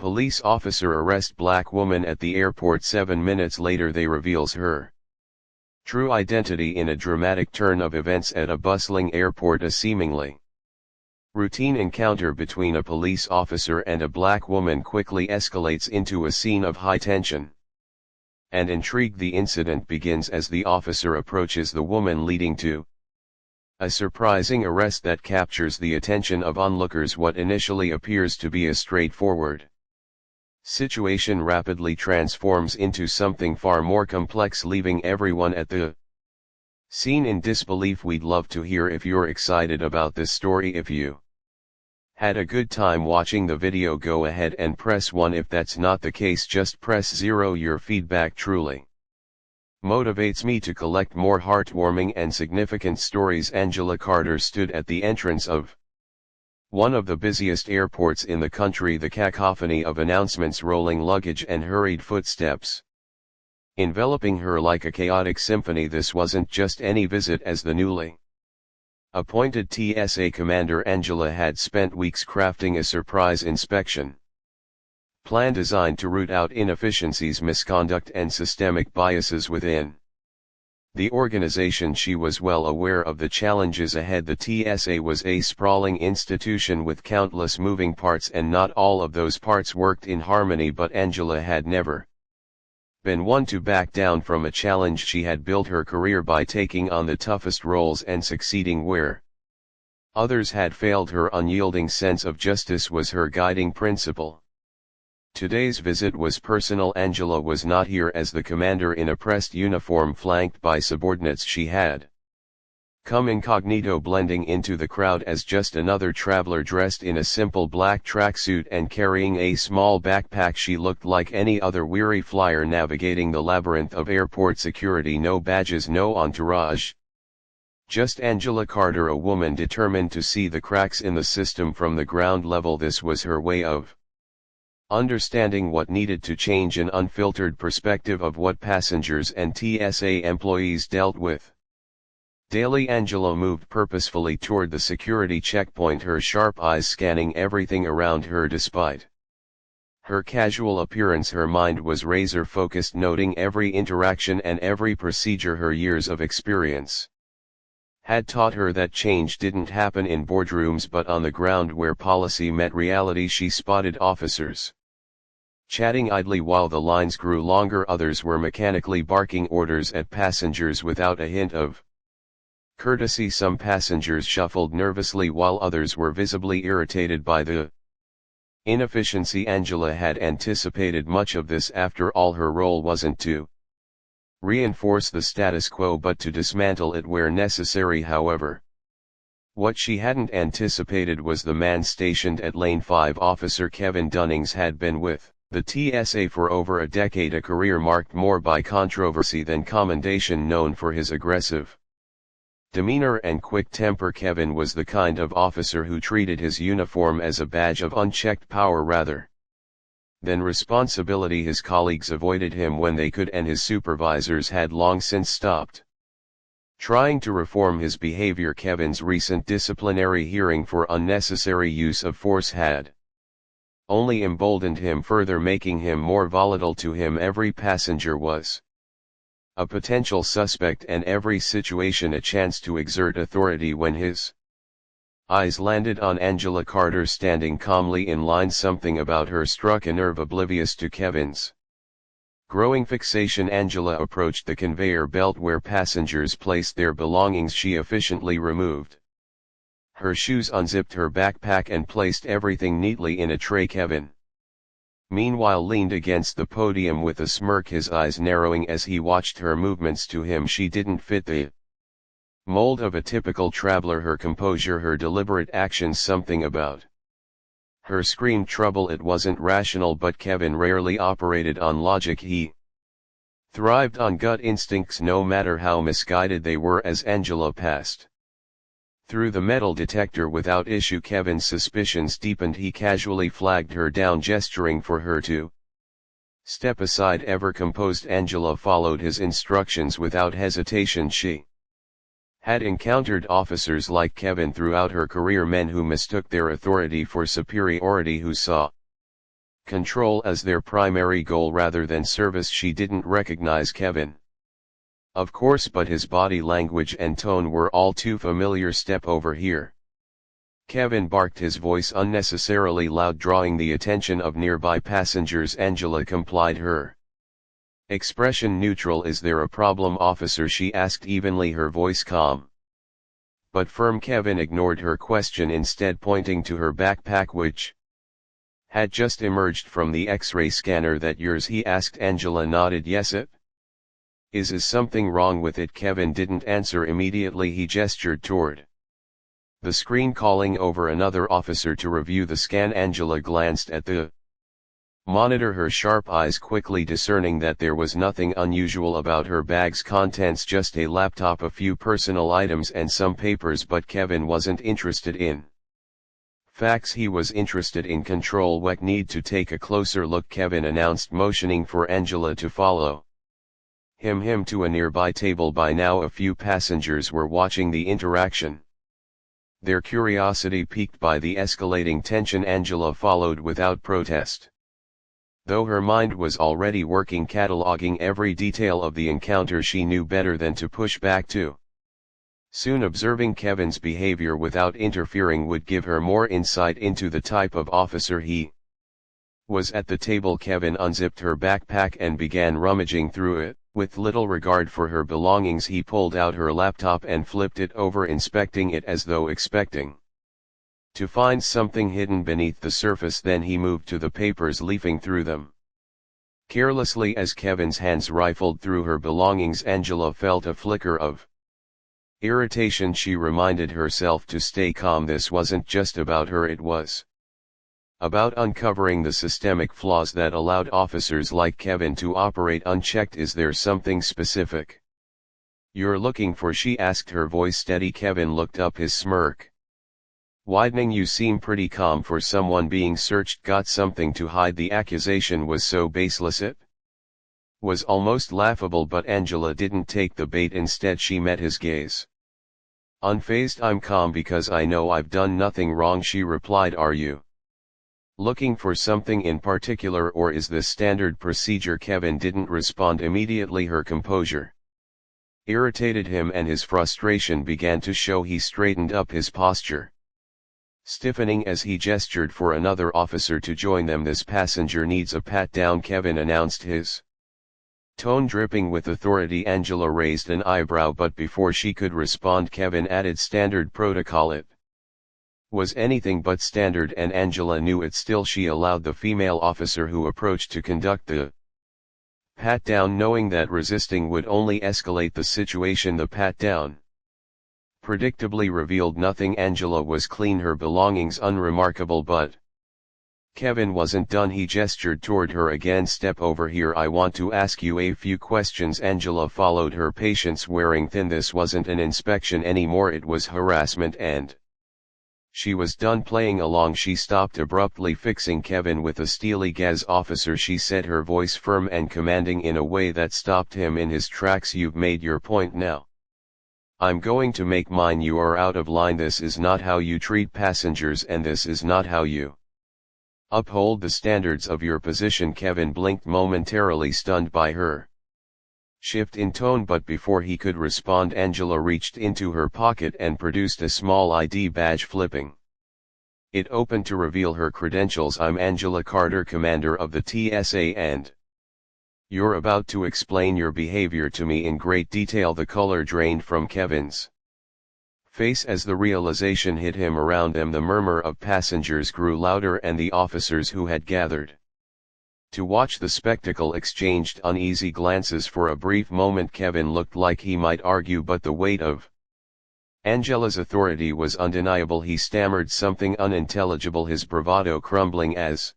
Police officer arrest black woman at the airport. 7 minutes later they reveals her true identity in a dramatic turn of events at a bustling airport. A seemingly routine encounter between a police officer and a black woman quickly escalates into a scene of high tension and intrigue. The incident begins as the officer approaches the woman, leading to a surprising arrest that captures the attention of onlookers. What initially appears to be a straightforward situation rapidly transforms into something far more complex, leaving everyone at the scene in disbelief. We'd love to hear if you're excited about this story. If you had a good time watching the video, go ahead and press 1. If that's not the case, just press 0. Your feedback truly motivates me to collect more heartwarming and significant stories. Angela Carter stood at the entrance of one of the busiest airports in the country, the cacophony of announcements, rolling luggage and hurried footsteps enveloping her like a chaotic symphony. This wasn't just any visit. As the newly appointed TSA commander, Angela had spent weeks crafting a surprise inspection plan designed to root out inefficiencies, misconduct and systemic biases within the organization. She was well aware of the challenges ahead. The TSA was a sprawling institution with countless moving parts, and not all of those parts worked in harmony. But Angela had never been one to back down from a challenge. She had built her career by taking on the toughest roles and succeeding where others had failed. Her unyielding sense of justice was her guiding principle. Today's visit was personal. Angela was not here as the commander in a pressed uniform flanked by subordinates. She had come incognito, blending into the crowd as just another traveler dressed in a simple black tracksuit and carrying a small backpack. She looked like any other weary flyer navigating the labyrinth of airport security. No badges, no entourage. Just Angela Carter, a woman determined to see the cracks in the system from the ground level. This was her way of understanding what needed to change, an unfiltered perspective of what passengers and TSA employees dealt with daily. Angela moved purposefully toward the security checkpoint, her sharp eyes scanning everything around her. Despite her casual appearance, her mind was razor-focused, noting every interaction and every procedure. Her years of experience had taught her that change didn't happen in boardrooms but on the ground where policy met reality. She spotted officers chatting idly while the lines grew longer. Others were mechanically barking orders at passengers without a hint of courtesy. Some passengers shuffled nervously while others were visibly irritated by the inefficiency. Angela had anticipated much of this. After all, her role wasn't to reinforce the status quo but to dismantle it where necessary. However, what she hadn't anticipated was the man stationed at Lane 5. Officer Kevin Dunnings had been with the TSA for over a decade, a career marked more by controversy than commendation. Known for his aggressive demeanor and quick temper, Kevin was the kind of officer who treated his uniform as a badge of unchecked power rather than responsibility. His colleagues avoided him when they could, and his supervisors had long since stopped trying to reform his behavior. Kevin's recent disciplinary hearing for unnecessary use of force had only emboldened him further, making him more volatile. To him, every passenger was a potential suspect and every situation a chance to exert authority. When his eyes landed on Angela Carter standing calmly in line, something about her struck a nerve. Oblivious to Kevin's growing fixation, Angela approached the conveyor belt where passengers placed their belongings. She efficiently removed her shoes, unzipped her backpack and placed everything neatly in a tray. Kevin, meanwhile, leaned against the podium with a smirk, his eyes narrowing as he watched her movements. To him, she didn't fit the mold of a typical traveler. Her composure, her deliberate actions, something about her screamed trouble. It wasn't rational, but Kevin rarely operated on logic. He thrived on gut instincts, no matter how misguided they were. As Angela passed through the metal detector without issue, Kevin's suspicions deepened. He casually flagged her down, gesturing for her to step aside. Ever composed, Angela followed his instructions without hesitation. She had encountered officers like Kevin throughout her career, men who mistook their authority for superiority, who saw control as their primary goal rather than service. She didn't recognize Kevin. Of course, but his body language and tone were all too familiar. Step over here. Kevin barked, his voice unnecessarily loud, drawing the attention of nearby passengers. Angela complied, her expression neutral. Is there a problem, officer? She asked evenly, her voice calm but firm. Kevin ignored her question, instead pointing to her backpack, which had just emerged from the X-ray scanner. That yours? He asked. Angela nodded. Yes, it is. Is something wrong with it? Kevin didn't answer immediately. He gestured toward the screen, calling over another officer to review the scan. Angela glanced at the monitor, her sharp eyes quickly discerning that there was nothing unusual about her bag's contents, just a laptop, a few personal items and some papers. But Kevin wasn't interested in facts, he was interested in control. We need to take a closer look, Kevin announced, motioning for Angela to follow him to a nearby table. By now a few passengers were watching the interaction, their curiosity piqued by the escalating tension. Angela followed without protest, though her mind was already working, cataloging every detail of the encounter. She knew better than to push back too soon. Observing Kevin's behavior without interfering would give her more insight into the type of officer he was. At the table, Kevin unzipped her backpack and began rummaging through it. With little regard for her belongings, he pulled out her laptop and flipped it over, inspecting it as though expecting to find something hidden beneath the surface. Then he moved to the papers, leafing through them carelessly. As Kevin's hands rifled through her belongings, Angela felt a flicker of irritation. She reminded herself to stay calm. This wasn't just about her, it was about uncovering the systemic flaws that allowed officers like Kevin to operate unchecked. Is there something specific you're looking for? She asked, her voice steady. Kevin looked up, his smirk widening. You seem pretty calm for someone being searched. Got something to hide? The accusation was so baseless it was almost laughable, but Angela didn't take the bait. Instead she met his gaze unfazed. I'm calm because I know I've done nothing wrong, she replied. Are you looking for something in particular, or is this standard procedure? Kevin didn't respond immediately. Her composure irritated him and his frustration began to show. He straightened up, his posture stiffening as he gestured for another officer to join them. This passenger needs a pat down, Kevin announced, his tone dripping with authority. Angela raised an eyebrow, but before she could respond, Kevin added, standard protocol. It was anything but standard, and Angela knew it. Still, she allowed the female officer who approached to conduct the pat down, knowing that resisting would only escalate the situation. The pat down predictably revealed nothing. Angela was clean, her belongings unremarkable, but Kevin wasn't done. He gestured toward her again. Step over here, I want to ask you a few questions. Angela followed, her patience wearing thin. This wasn't an inspection anymore, it was harassment, and she was done playing along. She stopped abruptly, fixing Kevin with a steely gaze. Officer, she said, her voice firm and commanding in a way that stopped him in his tracks. You've made your point, now I'm going to make mine. You are out of line. This is not how you treat passengers, and this is not how you uphold the standards of your position. Kevin blinked, momentarily stunned by her shift in tone, but before he could respond, Angela reached into her pocket and produced a small ID badge. Flipping it open to reveal her credentials. I'm Angela Carter, commander of the TSA, and you're about to explain your behavior to me in great detail. The color drained from Kevin's face as the realization hit him. Around them the murmur of passengers grew louder, and the officers who had gathered to watch the spectacle exchanged uneasy glances. For a brief moment Kevin looked like he might argue, but the weight of Angela's authority was undeniable. He stammered something unintelligible, his bravado crumbling as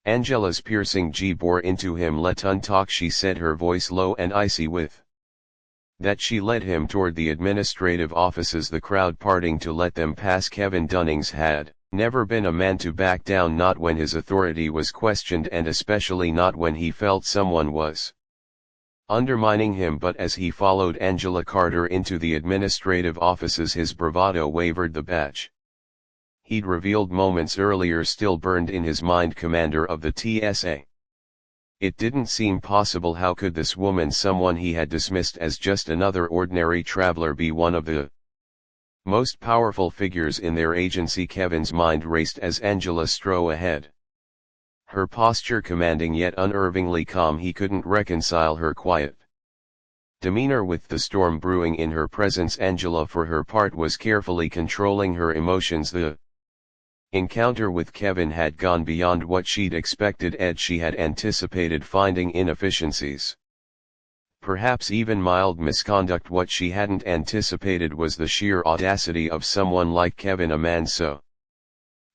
Angela's piercing G bore into him. Let un talk, she said, her voice low and icy. With that she led him toward the administrative offices, the crowd parting to let them pass. Kevin Dunnings had never been a man to back down, not when his authority was questioned, and especially not when he felt someone was undermining him. But as he followed Angela Carter into the administrative offices, his bravado wavered. The batch he'd revealed moments earlier still burned in his mind. Commander of the TSA. It didn't seem possible. How could this woman, someone he had dismissed as just another ordinary traveler, be one of the most powerful figures in their agency? Kevin's mind raced as Angela strode ahead. Her posture commanding yet unnervingly calm. He couldn't reconcile her quiet demeanor with the storm brewing in her presence. Angela, for her part, was carefully controlling her emotions. The encounter with Kevin had gone beyond what she'd expected. She had anticipated finding inefficiencies, perhaps even mild misconduct. What she hadn't anticipated was the sheer audacity of someone like Kevin, a man so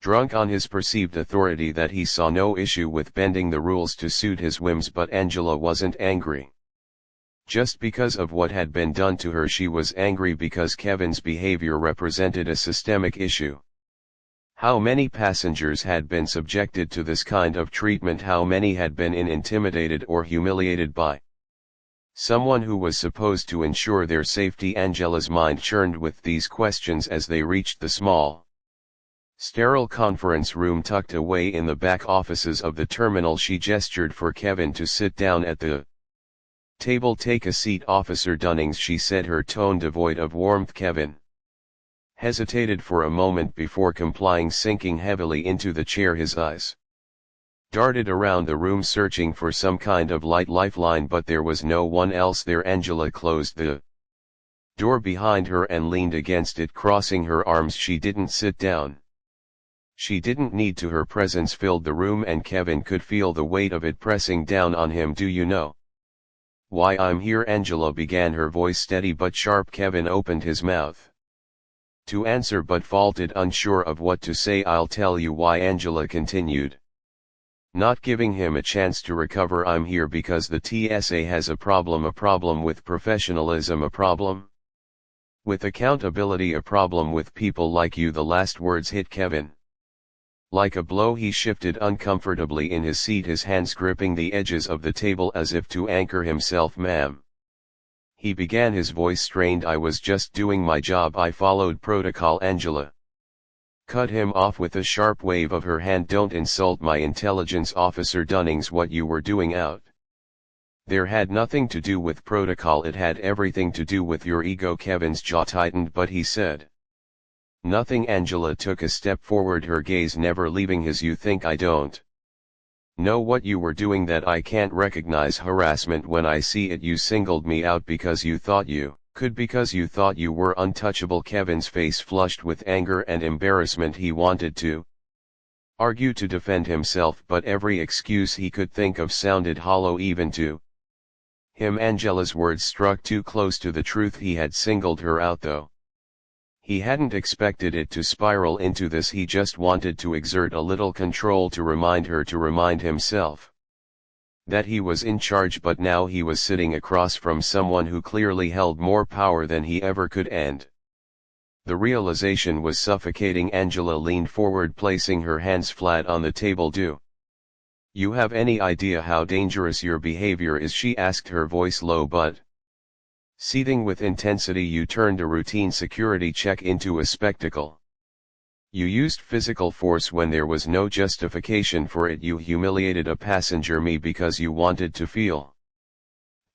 drunk on his perceived authority that he saw no issue with bending the rules to suit his whims. But Angela wasn't angry just because of what had been done to her. She was angry because Kevin's behavior represented a systemic issue. How many passengers had been subjected to this kind of treatment? How many had been intimidated or humiliated by someone who was supposed to ensure their safety? Angela's mind churned with these questions as they reached the small, sterile conference room tucked away in the back offices of the terminal. She gestured for Kevin to sit down at the table. "Take a seat, Officer Dunnings," she said, her tone devoid of warmth. Kevin hesitated for a moment before complying, sinking heavily into the chair. His eyes darted around the room, searching for some kind of lifeline, but there was no one else there. Angela closed the door behind her and leaned against it, crossing her arms. She didn't sit down. She didn't need to. Her presence filled the room, and Kevin could feel the weight of it pressing down on him. "Do you know why I'm here?" Angela began, her voice steady but sharp. Kevin opened his mouth to answer but faltered, unsure of what to say. "I'll tell you why," Angela continued, not giving him a chance to recover. "I'm here because the TSA has a problem with professionalism, a problem with accountability, a problem with people like you." The last words hit Kevin like a blow. He shifted uncomfortably in his seat, his hands gripping the edges of the table as if to anchor himself. "Ma'am," he began, his voice strained, "I was just doing my job. I followed protocol." Angela cut him off with a sharp wave of her hand. "Don't insult my intelligence, Officer Dunnings. What you were doing out there had nothing to do with protocol. It had everything to do with your ego." Kevin's jaw tightened, but he said nothing. Angela took a step forward, her gaze never leaving his. "You think I don't know what you were doing, that I can't recognize harassment when I see it? You singled me out because you thought you could, because you thought you were untouchable." Kevin's face flushed with anger and embarrassment. He wanted to argue, to defend himself, but every excuse he could think of sounded hollow even to him. Angela's words struck too close to the truth. He had singled her out, though he hadn't expected it to spiral into this. He just wanted to exert a little control, to remind her, to remind himself that he was in charge. But now he was sitting across from someone who clearly held more power than he ever could, and the realization was suffocating. Angela leaned forward, placing her hands flat on the table. "Do you have any idea how dangerous your behavior is?" she asked, her voice low but seething with intensity. "You turned a routine security check into a spectacle. You used physical force when there was no justification for it. You humiliated a passenger, me, because you wanted to feel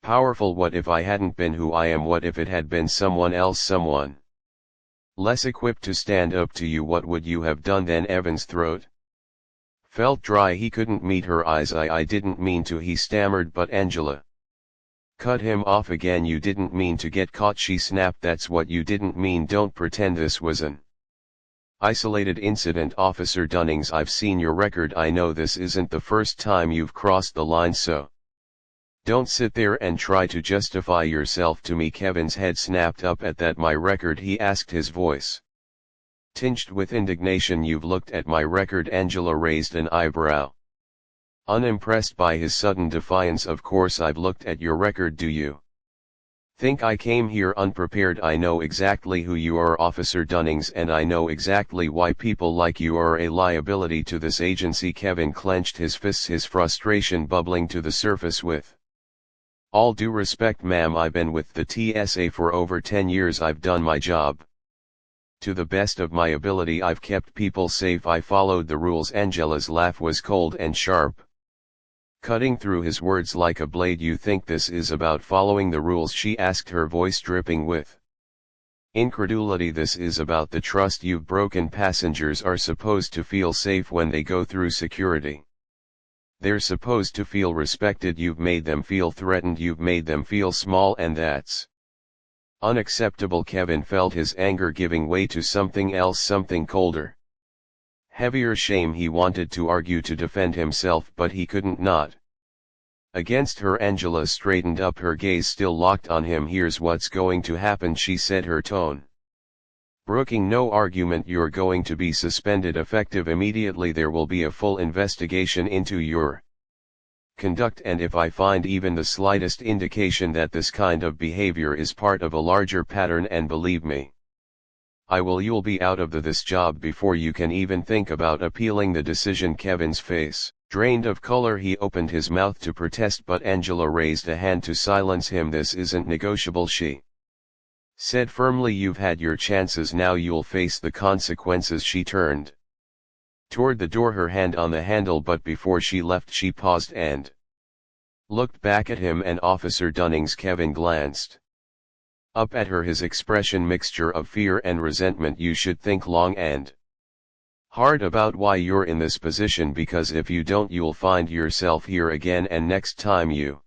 powerful. What if I hadn't been who I am? What if it had been someone else, someone less equipped to stand up to you? What would you have done then?" Evan's throat felt dry. He couldn't meet her eyes. I didn't mean to," he stammered, but Angela cut him off again. "You didn't mean to get caught," she snapped. "That's what you didn't mean. Don't pretend this was an isolated incident, Officer Dunnings. I've seen your record. I know this isn't the first time you've crossed the line, so don't sit there and try to justify yourself to me." Kevin's head snapped up at that. "My record?" he asked, his voice tinged with indignation. "You've looked at my record?" Angela raised an eyebrow, unimpressed by his sudden defiance. "Of course I've looked at your record. Do you think I came here unprepared? I know exactly who you are, Officer Dunnings, and I know exactly why people like you are a liability to this agency." Kevin clenched his fists, his frustration bubbling to the surface. "With all due respect, ma'am, I've been with the TSA for over 10 years. I've done my job. To the best of my ability I've kept people safe, I followed the rules. Angela's laugh was cold and sharp, cutting through his words like a blade. You think this is about following the rules? She asked, her voice dripping with incredulity. This is about the trust you've broken. Passengers are supposed to feel safe when they go through security. They're supposed to feel respected. You've made them feel threatened. You've made them feel small, and that's unacceptable. Kevin felt his anger giving way to something else, something colder, heavier, shame. He wanted to argue, to defend himself, but he couldn't. Not against her. Angela straightened up, her gaze still locked on him. Here's what's going to happen, she said, her tone brooking no argument. You're going to be suspended, effective immediately. There will be a full investigation into your conduct, and if I find even the slightest indication that this kind of behavior is part of a larger pattern, and believe me, you'll be out of this job before you can even think about appealing the decision. Kevin's face drained of color. He opened his mouth to protest, but Angela raised a hand to silence him. This isn't negotiable, she said firmly. You've had your chances, now you'll face the consequences. She turned toward the door, her hand on the handle, but before she left she paused and looked back at him and Officer Dunnings. Kevin glanced up at her, his expression mixture of fear and resentment. You should think long and hard about why you're in this position, because if you don't, you'll find yourself here again, and next time you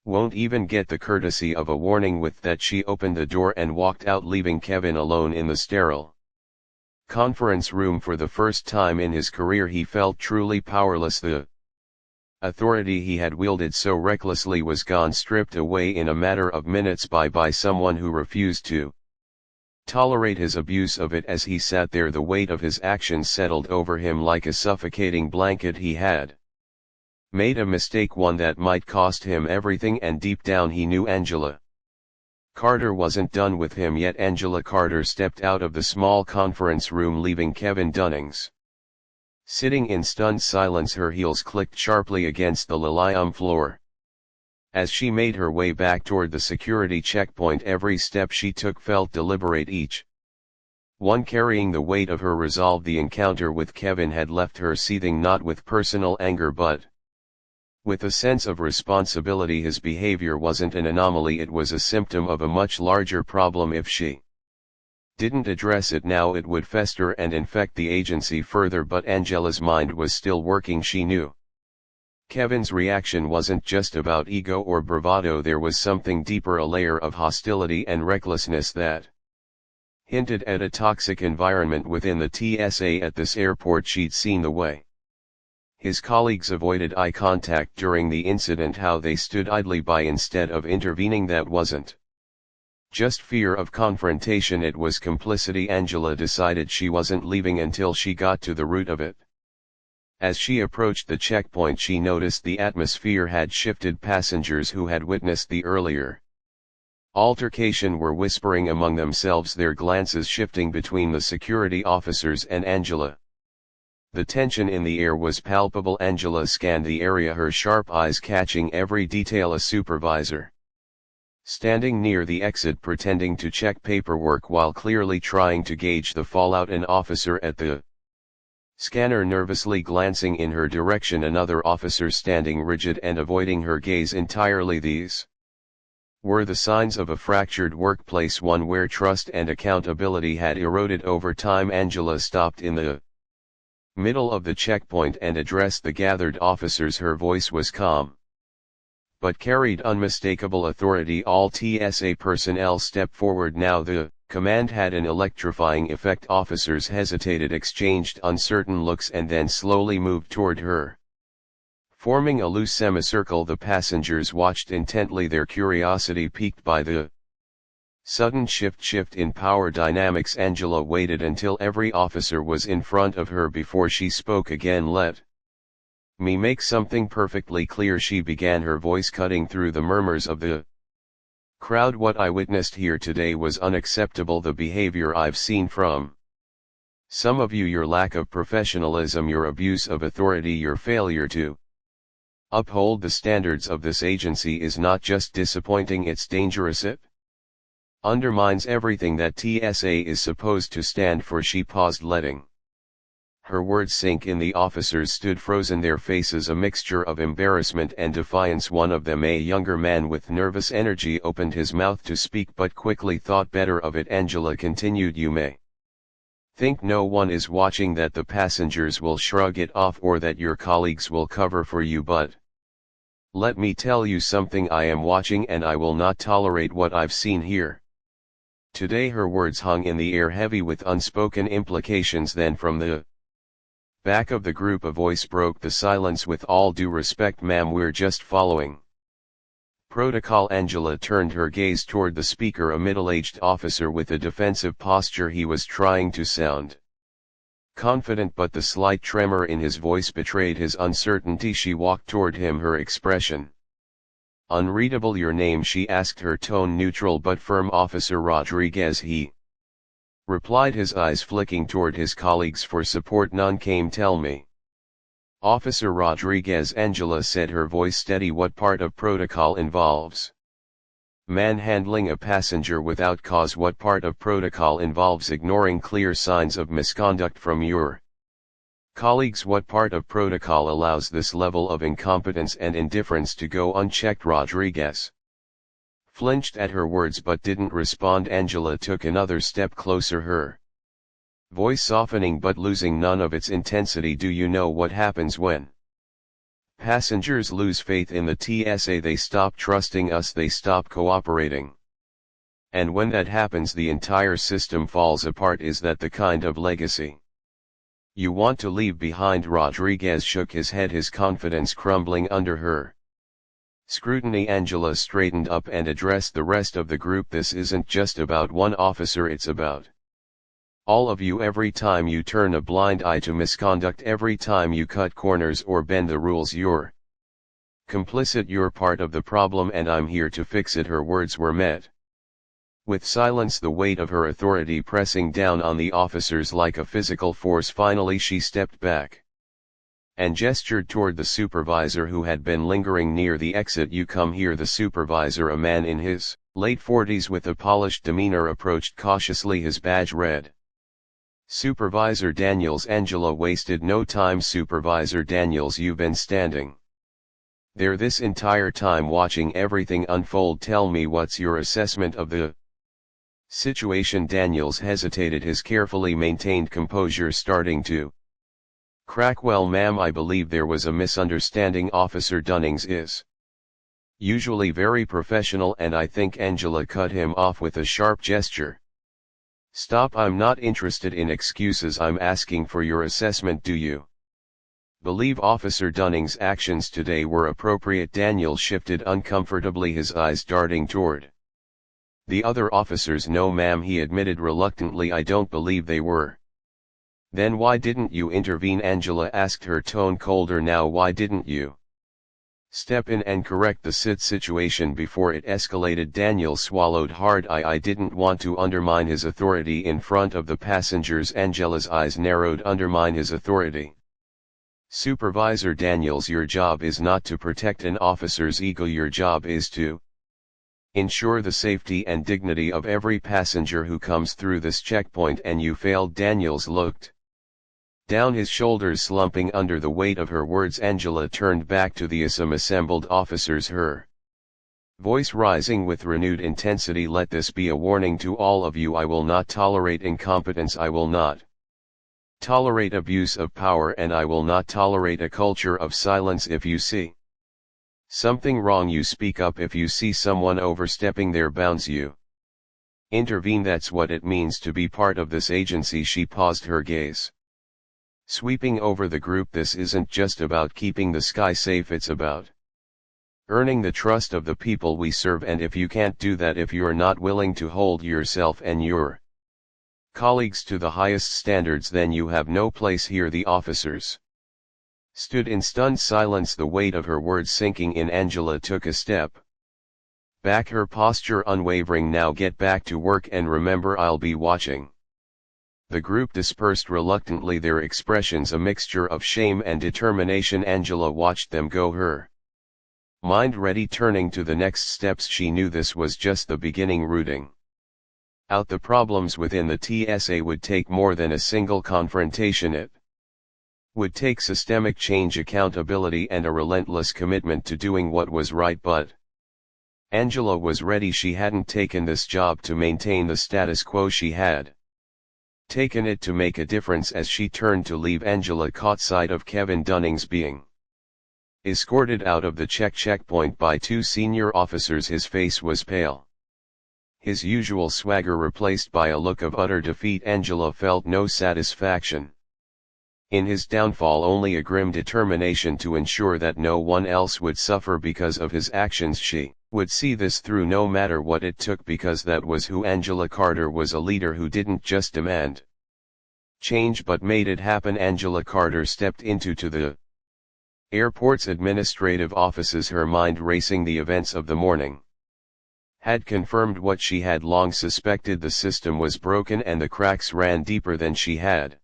won't even get the courtesy of a warning. With that she opened the door and walked out, leaving Kevin alone in the sterile conference room. For the first time in his career he felt truly powerless. The authority he had wielded so recklessly was gone, stripped away in a matter of minutes by someone who refused to tolerate his abuse of it. As he sat there, the weight of his actions settled over him like a suffocating blanket. He had made a mistake, one that might cost him everything, and deep down he knew Angela Carter wasn't done with him yet. Angela Carter stepped out of the small conference room, leaving Kevin Dunnings sitting in stunned silence. Her heels clicked sharply against the linoleum floor as she made her way back toward the security checkpoint. Every step she took felt deliberate, each one carrying the weight of her resolve. The encounter with Kevin had left her seething, not with personal anger but with a sense of responsibility. His behavior wasn't an anomaly, it was a symptom of a much larger problem. If she didn't address it now, it would fester and infect the agency further. But Angela's mind was still working. She knew Kevin's reaction wasn't just about ego or bravado. There was something deeper, a layer of hostility and recklessness that hinted at a toxic environment within the TSA. At this airport she'd seen the way his colleagues avoided eye contact during the incident, how they stood idly by instead of intervening. That wasn't just fear of confrontation, it was complicity. Angela decided she wasn't leaving until she got to the root of it. As she approached the checkpoint she noticed the atmosphere had shifted. Passengers who had witnessed the earlier altercation were whispering among themselves, their glances shifting between the security officers and Angela. The tension in the air was palpable. Angela scanned the area, her sharp eyes catching every detail. A supervisor standing near the exit pretending to check paperwork while clearly trying to gauge the fallout. An officer at the scanner nervously glancing in her direction. Another officer standing rigid and avoiding her gaze entirely. These were the signs of a fractured workplace, one where trust and accountability had eroded over time. Angela stopped in the middle of the checkpoint and addressed the gathered officers. Her voice was calm, but carried unmistakable authority. All TSA personnel step forward now. The command had an electrifying effect. Officers hesitated, exchanged uncertain looks, and then slowly moved toward her, forming a loose semicircle. The passengers watched intently, their curiosity piqued by the sudden shift in power dynamics. Angela waited until every officer was in front of her before she spoke again. Let me make something perfectly clear, she began, her voice cutting through the murmurs of the crowd. What I witnessed here today was unacceptable. The behavior I've seen from some of you, your lack of professionalism, your abuse of authority, your failure to uphold the standards of this agency is not just disappointing, it's dangerous. It Undermines everything that TSA is supposed to stand for, she paused, letting her words sink in. The officers stood frozen, their faces a mixture of embarrassment and defiance. One of them, a younger man with nervous energy, opened his mouth to speak but quickly thought better of it. Angela continued, "You may think no one is watching, that the passengers will shrug it off, or that your colleagues will cover for you, but let me tell you something. I am watching, and I will not tolerate what I've seen here today." Her words hung in the air, heavy with unspoken implications. Then from the back of the group a voice broke the silence. "With all due respect, ma'am, we're just following protocol." Angela turned her gaze toward the speaker, a middle-aged officer with a defensive posture. He was trying to sound confident, but the slight tremor in his voice betrayed his uncertainty. She walked toward him, her expression unreadable. "Your name?" she asked, her tone neutral but firm. "Officer Rodriguez," he replied, his eyes flicking toward his colleagues for support. "None came. Tell me." "Officer Rodriguez," Angela said, her voice steady. "What part of protocol involves manhandling a passenger without cause? What part of protocol involves ignoring clear signs of misconduct from your colleagues? What part of protocol allows this level of incompetence and indifference to go unchecked?" Rodriguez flinched at her words but didn't respond. Angela took another step closer, her voice softening but losing none of its intensity. "Do you know what happens when passengers lose faith in the TSA? They stop trusting us, they stop cooperating. And when that happens, the entire system falls apart. Is that the kind of legacy you want to leave behind?" Rodriguez shook his head, his confidence crumbling under her scrutiny. Angela straightened up and addressed the rest of the group. "This isn't just about one officer, it's about all of you. Every time you turn a blind eye to misconduct, every time you cut corners or bend the rules, you're complicit. You're part of the problem, and I'm here to fix it." Her words were met with silence, the weight of her authority pressing down on the officers like a physical force. Finally she stepped back and gestured toward the supervisor, who had been lingering near the exit. "You come here." The supervisor, a man in his late 40s with a polished demeanor, approached cautiously, his badge read Supervisor Daniels. Angela wasted no time. "Supervisor Daniels, you've been standing there this entire time, watching everything unfold. Tell me, what's your assessment of the situation?" Daniels hesitated, his carefully maintained composure starting to crack. "Well, ma'am, I believe there was a misunderstanding. Officer Dunnings is usually very professional, and I think—" Angela cut him off with a sharp gesture. "Stop, I'm not interested in excuses. I'm asking for your assessment. Do you believe Officer Dunning's actions today were appropriate?" Daniel shifted uncomfortably, his eyes darting toward the other officers. "No, ma'am," he admitted reluctantly, "I don't believe they were." "Then why didn't you intervene?" Angela asked, her tone colder now. "Why didn't you step in and correct the situation before it escalated?" Daniel swallowed hard. I didn't want to undermine his authority in front of the passengers." Angela's eyes narrowed. "Undermine his authority?" "Supervisor Daniels, your job is not to protect an officer's ego. Your job is to ensure the safety and dignity of every passenger who comes through this checkpoint, and you failed." Daniels looked down, his shoulders slumping under the weight of her words. Angela turned back to the assembled officers, her voice rising with renewed intensity. "Let this be a warning to all of you. I will not tolerate incompetence. I will not tolerate abuse of power, and I will not tolerate a culture of silence. If you see something wrong, you speak up. If you see someone overstepping their bounds, you intervene. That's what it means to be part of this agency." She paused, her gaze sweeping over the group. "This isn't just about keeping the sky safe, it's about earning the trust of the people we serve. And if you can't do that, if you're not willing to hold yourself and your colleagues to the highest standards, then you have no place here." The officers stood in stunned silence, the weight of her words sinking in. Angela took a step back, her posture unwavering. "Now get back to work, and remember, I'll be watching." The group dispersed reluctantly, their expressions a mixture of shame and determination. Angela watched them go, her mind ready, turning to the next steps. She knew this was just the beginning, rooting out the problems within the TSA would take more than a single confrontation. It would take systemic change, accountability, and a relentless commitment to doing what was right. But Angela was ready. She hadn't taken this job to maintain the status quo, she had taken it to make a difference. As she turned to leave, Angela caught sight of Kevin Dunnings being escorted out of the checkpoint by two senior officers. His face was pale, his usual swagger replaced by a look of utter defeat. Angela felt no satisfaction in his downfall, only a grim determination to ensure that no one else would suffer because of his actions. She would see this through no matter what it took, because that was who Angela Carter was, a leader who didn't just demand change but made it happen. Angela Carter stepped into the airport's administrative offices, her mind racing. The events of the morning had confirmed what she had long suspected: the system was broken and the cracks ran deeper than she had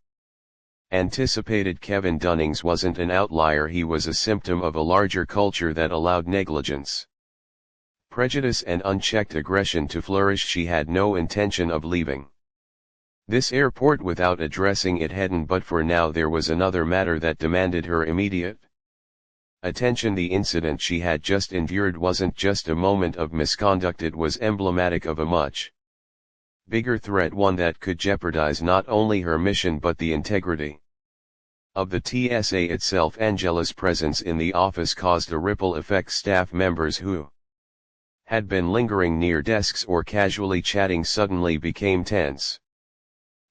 anticipated. Kevin Dunnings wasn't an outlier, he was a symptom of a larger culture that allowed negligence, prejudice, and unchecked aggression to flourish. She had no intention of leaving this airport without addressing it head on, but for now there was another matter that demanded her immediate attention. The incident she had just endured wasn't just a moment of misconduct, it was emblematic of a much bigger threat, one that could jeopardize not only her mission but the integrity of the TSA itself. Angela's presence in the office caused a ripple effect. Staff members who had been lingering near desks or casually chatting suddenly became tense,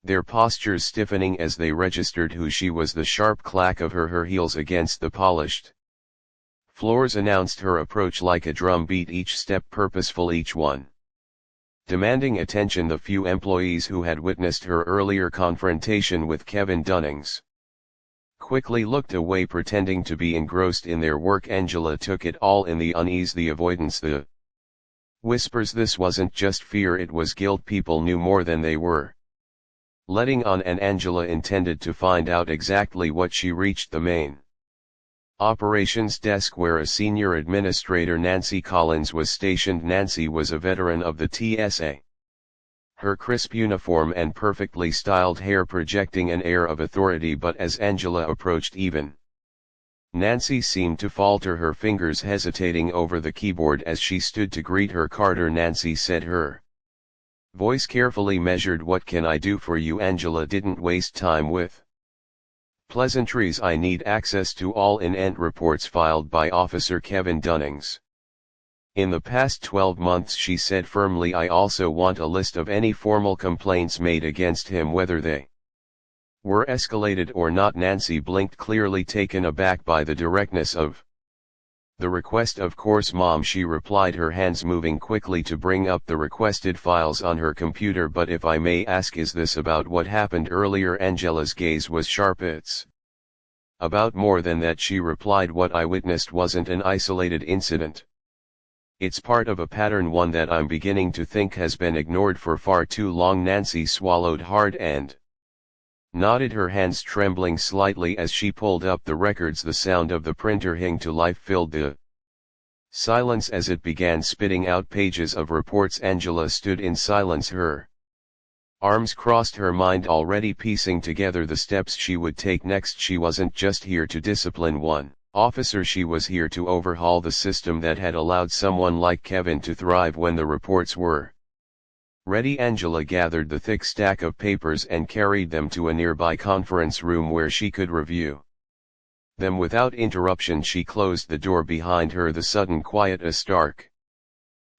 their postures stiffening as they registered who she was. The sharp clack of her heels against the polished floors announced her approach like a drum beat, each step purposeful, each one demanding attention. The few employees who had witnessed her earlier confrontation with Kevin Dunnings quickly looked away, pretending to be engrossed in their work. Angela took it all in: the unease, the avoidance, the whispers. This wasn't just fear, it was guilt. People knew more than they were letting on, and Angela intended to find out exactly what. She reached the main operations desk where a senior administrator, Nancy Collins, was stationed. Nancy was a veteran of the TSA, her crisp uniform and perfectly styled hair projecting an air of authority. But as Angela approached, even Nancy seemed to falter, her fingers hesitating over the keyboard as she stood to greet her. Carter, Nancy said, her voice carefully measured. What can I do for you? Angela didn't waste time with pleasantries. I need access to all in-end reports filed by Officer Kevin Dunnings in the past 12 months, she said firmly. I also want a list of any formal complaints made against him, whether they were escalated or not. Nancy blinked, clearly taken aback by the directness of the request. Of course, Mom, she replied, her hands moving quickly to bring up the requested files on her computer. But if I may ask, is this about what happened earlier? Angela's gaze was sharp. It's about more than that, she replied. What I witnessed wasn't an isolated incident. It's part of a pattern, one that I'm beginning to think has been ignored for far too long. Nancy swallowed hard and nodded, her hands trembling slightly as she pulled up the records. The sound of the printer hing to life filled the silence as it began spitting out pages of reports. Angela stood in silence, her arms crossed, her mind already piecing together the steps she would take next. She wasn't just here to discipline one officer, she was here to overhaul the system that had allowed someone like Kevin to thrive. When the reports were ready, Angela gathered the thick stack of papers and carried them to a nearby conference room where she could review them without interruption. She closed the door behind her, the sudden quiet a stark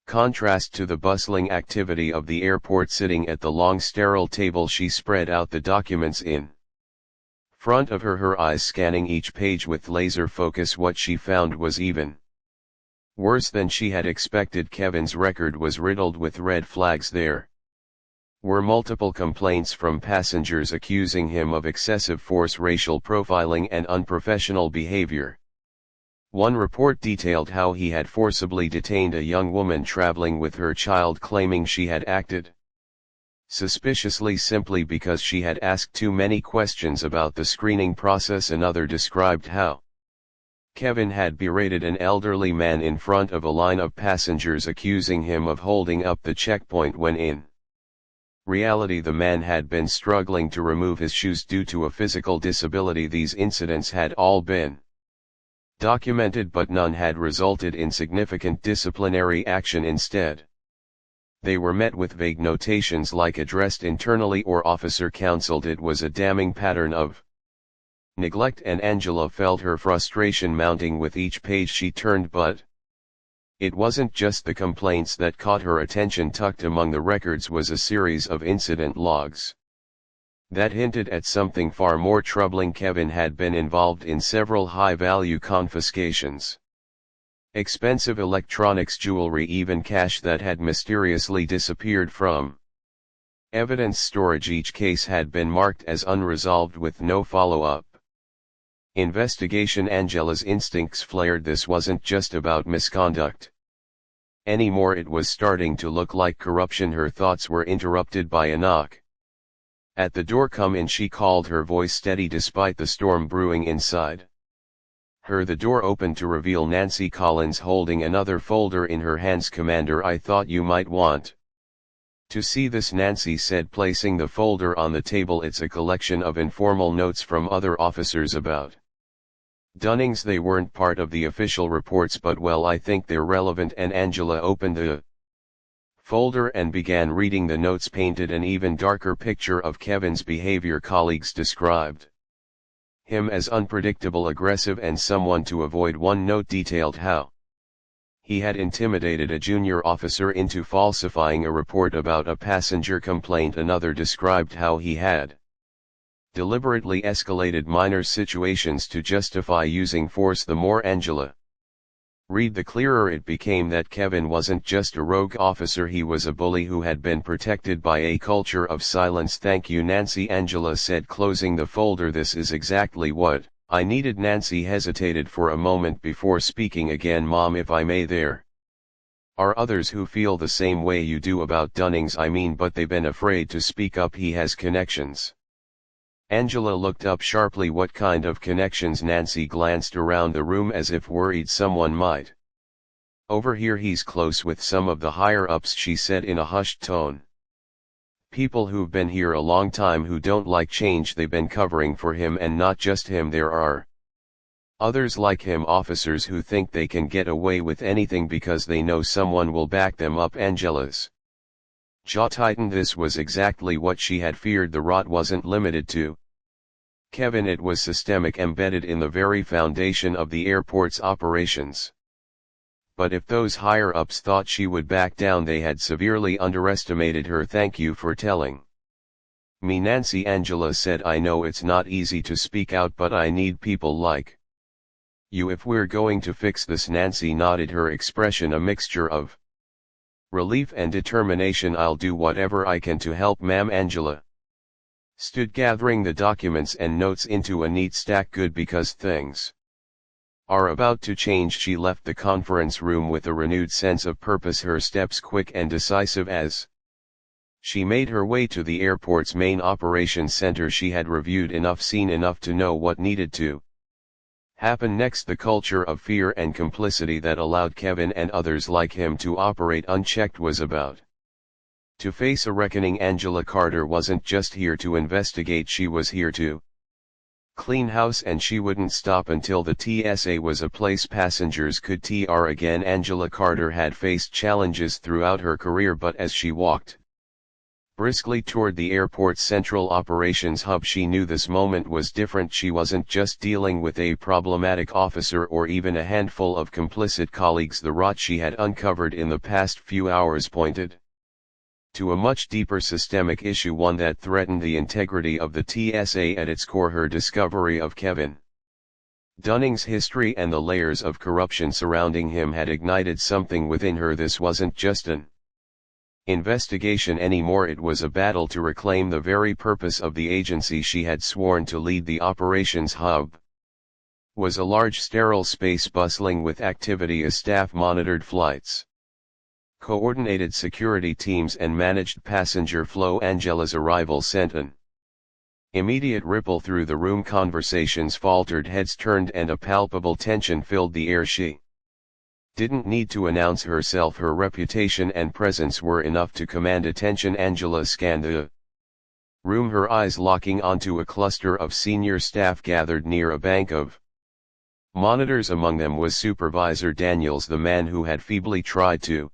contrast to the bustling activity of the airport. Sitting at the long sterile table, she spread out the documents in front of her, her eyes scanning each page with laser focus. What she found was even worse than she had expected. Kevin's record was riddled with red flags. There were multiple complaints from passengers accusing him of excessive force, racial profiling, and unprofessional behavior. One report detailed how he had forcibly detained a young woman traveling with her child, claiming she had acted suspiciously simply because she had asked too many questions about the screening process. Another described how Kevin had berated an elderly man in front of a line of passengers, accusing him of holding up the checkpoint when in reality the man had been struggling to remove his shoes due to a physical disability. These incidents had all been documented, but none had resulted in significant disciplinary action. Instead, they were met with vague notations like addressed internally or officer counseled. It was a damning pattern of neglect, and Angela felt her frustration mounting with each page she turned. But it wasn't just the complaints that caught her attention. Tucked among the records was a series of incident logs that hinted at something far more troubling. Kevin had been involved in several high-value confiscations. Expensive electronics, jewelry, even cash that had mysteriously disappeared from evidence storage. Each case had been marked as unresolved with no follow-up investigation. Angela's instincts flared. This wasn't just about misconduct anymore, it was starting to look like corruption. Her thoughts were interrupted by a knock at the door. "Come in," she called, her voice steady despite the storm brewing inside her. The door opened to reveal Nancy Collins holding another folder in her hands. "Commander, I thought you might want to see this," Nancy said, placing the folder on the table. "It's a collection of informal notes from other officers about Dunnings. They weren't part of the official reports, but well, I think they're relevant." And Angela opened the folder and began reading. The notes painted an even darker picture of Kevin's behavior. Colleagues described him as unpredictable, aggressive, and someone to avoid. One note detailed how he had intimidated a junior officer into falsifying a report about a passenger complaint. Another described how he had deliberately escalated minor situations to justify using force. The more Angela read, the clearer it became that Kevin wasn't just a rogue officer, he was a bully who had been protected by a culture of silence. "Thank you, Nancy," Angela said, closing the folder. "This is exactly what I needed." Nancy hesitated for a moment before speaking again. "Mom, if I may, there are others who feel the same way you do about Dunnings. I mean, but they've been afraid to speak up. He has connections." Angela looked up sharply. "What kind of connections?" Nancy glanced around the room as if worried someone might overhear. "He's close with some of the higher-ups," she said in a hushed tone. "People who've been here a long time who don't like change. They've been covering for him, and not just him. There are others like him, officers who think they can get away with anything because they know someone will back them up." Angela's jaw tightened. This was exactly what she had feared. The rot wasn't limited to Kevin, it was systemic, embedded in the very foundation of the airport's operations. But if those higher-ups thought she would back down, they had severely underestimated her. "Thank you for telling me, Nancy," Angela said. "I know it's not easy to speak out, but I need people like you if we're going to fix this." Nancy nodded, her expression a mixture of relief and determination. "I'll do whatever I can to help, ma'am." Angela stood gathering the documents and notes into a neat stack. "Good, because things are about to change." She left the conference room with a renewed sense of purpose, her steps quick and decisive as she made her way to the airport's main operations center. She had reviewed enough, seen enough to know what needed to happen next. The culture of fear and complicity that allowed Kevin and others like him to operate unchecked was about to face a reckoning. Angela Carter wasn't just here to investigate, she was here to clean house, and she wouldn't stop until the TSA was a place passengers could TR again. Angela Carter had faced challenges throughout her career, but as she walked briskly toward the airport's central operations hub, she knew this moment was different. She wasn't just dealing with a problematic officer or even a handful of complicit colleagues. The rot she had uncovered in the past few hours pointed to a much deeper systemic issue, one that threatened the integrity of the TSA at its core. Her discovery of Kevin Dunning's history and the layers of corruption surrounding him had ignited something within her. This wasn't just an investigation anymore, it was a battle to reclaim the very purpose of the agency she had sworn to lead. The operations hub was a large sterile space bustling with activity as staff monitored flights, coordinated security teams, and managed passenger flow. Angela's arrival sent an immediate ripple through the room. Conversations faltered, heads turned, and a palpable tension filled the air. She Didn't need to announce herself, her reputation and presence were enough to command attention. Angela scanned the room, her eyes locking onto a cluster of senior staff gathered near a bank of monitors. Among them was Supervisor Daniels, the man who had feebly tried to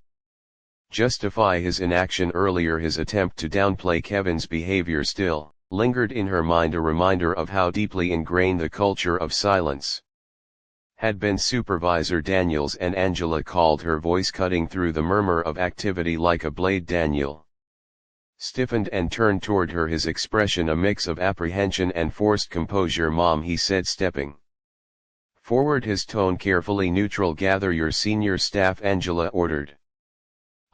justify his inaction earlier. His attempt to downplay Kevin's behavior still lingered in her mind, a reminder of how deeply ingrained the culture of silence had been. Supervisor Daniels, and Angela called, her voice cutting through the murmur of activity like a blade. Daniel stiffened and turned toward her, his expression a mix of apprehension and forced composure. "Mom," he said, stepping forward, his tone carefully neutral. "Gather your senior staff," Angela ordered.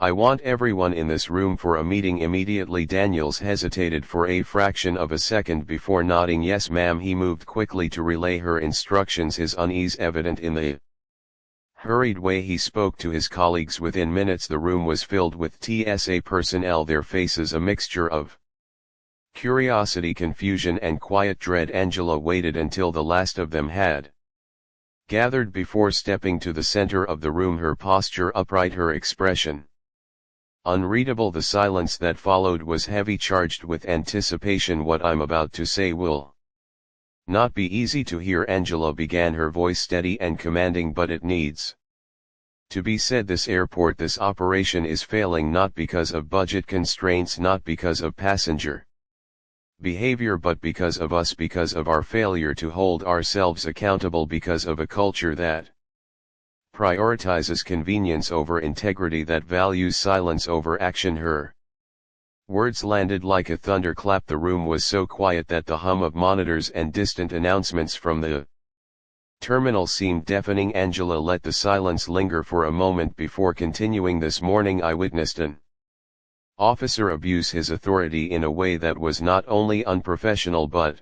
"I want everyone in this room for a meeting immediately." Daniels hesitated for a fraction of a second before nodding. "Yes, ma'am." He moved quickly to relay her instructions, his unease evident in the hurried way he spoke to his colleagues. Within minutes the room was filled with TSA personnel, their faces a mixture of curiosity, confusion and quiet dread. Angela waited until the last of them had gathered before stepping to the center of the room, her posture upright, her expression unreadable. The silence that followed was heavy, charged with anticipation. "What I'm about to say will not be easy to hear," Angela began, her voice steady and commanding, "but it needs to be said. This airport, this operation is failing not because of budget constraints, not because of passenger behavior, but because of us, because of our failure to hold ourselves accountable, because of a culture that prioritizes convenience over integrity, that values silence over action." Her words landed like a thunderclap. The room was so quiet that the hum of monitors and distant announcements from the terminal seemed deafening. Angela let the silence linger for a moment before continuing. "This morning I witnessed an officer abuse his authority in a way that was not only unprofessional but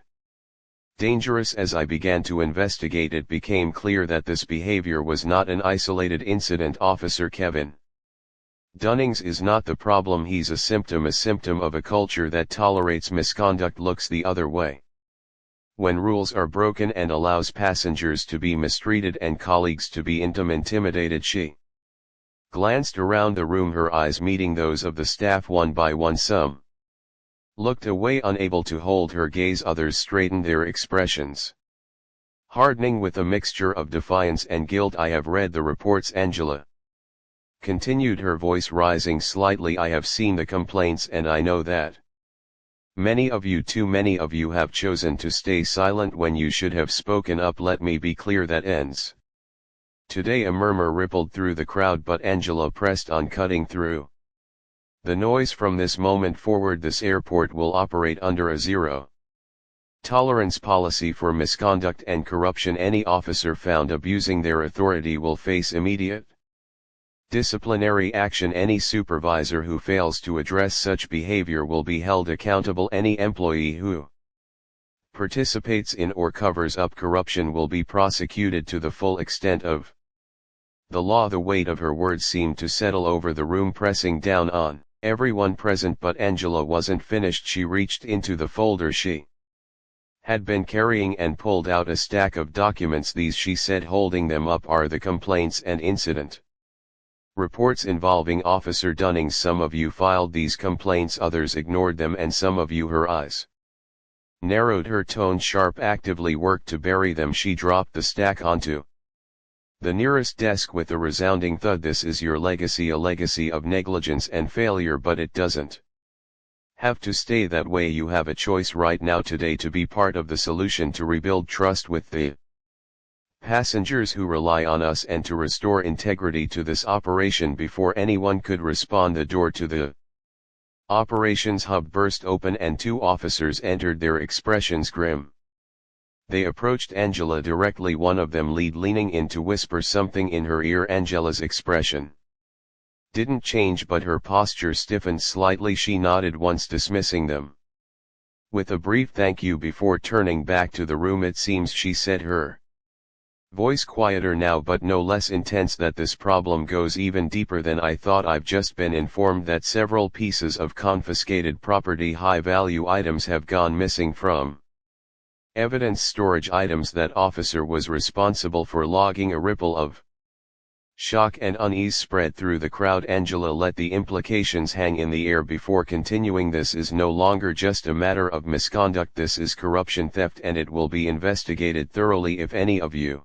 dangerous. As I began to investigate, it became clear that this behavior was not an isolated incident. Officer Kevin Dunnings is not the problem, he's a symptom of a culture that tolerates misconduct, looks the other way when rules are broken, and allows passengers to be mistreated and colleagues to be intimidated." She glanced around the room, her eyes meeting those of the staff one by one. Some looked away, unable to hold her gaze. Others straightened, their expressions hardening with a mixture of defiance and guilt. "I have read the reports," Angela continued, her voice rising slightly. "I have seen the complaints, and I know that too many of you have chosen to stay silent when you should have spoken up. Let me be clear, that ends today." A murmur rippled through the crowd, but Angela pressed on, cutting through the noise. "From this moment forward, this airport will operate under a zero tolerance policy for misconduct and corruption. Any officer found abusing their authority will face immediate disciplinary action. Any supervisor who fails to address such behavior will be held accountable. Any employee who participates in or covers up corruption will be prosecuted to the full extent of the law." The weight of her words seemed to settle over the room, pressing down on everyone present. But Angela wasn't finished. She reached into the folder she had been carrying and pulled out a stack of documents. "These," she said, holding them up, "are the complaints and incident reports involving Officer Dunnings. Some of you filed these complaints, others ignored them, and some of you," her eyes narrowed, her tone sharp, "actively worked to bury them." She dropped the stack onto the nearest desk with a resounding thud. "This is your legacy, a legacy of negligence and failure, but it doesn't have to stay that way. You have a choice right now, today, to be part of the solution, to rebuild trust with the passengers who rely on us, and to restore integrity to this operation." Before anyone could respond, the door to the operations hub burst open and two officers entered, their expressions grim. They approached Angela directly, one of them leaning in to whisper something in her ear. Angela's expression didn't change, but her posture stiffened slightly. She nodded once, dismissing them with a brief thank you before turning back to the room. "It seems," she said, her voice quieter now but no less intense, "that this problem goes even deeper than I thought. I've just been informed that several pieces of confiscated property, high-value items, have gone missing from evidence storage. Items that officer was responsible for logging." A ripple of Shock and unease spread through the crowd. Angela let the implications hang in the air before continuing. This is no longer just a matter of misconduct, this is corruption, theft, and it will be investigated thoroughly. If any of you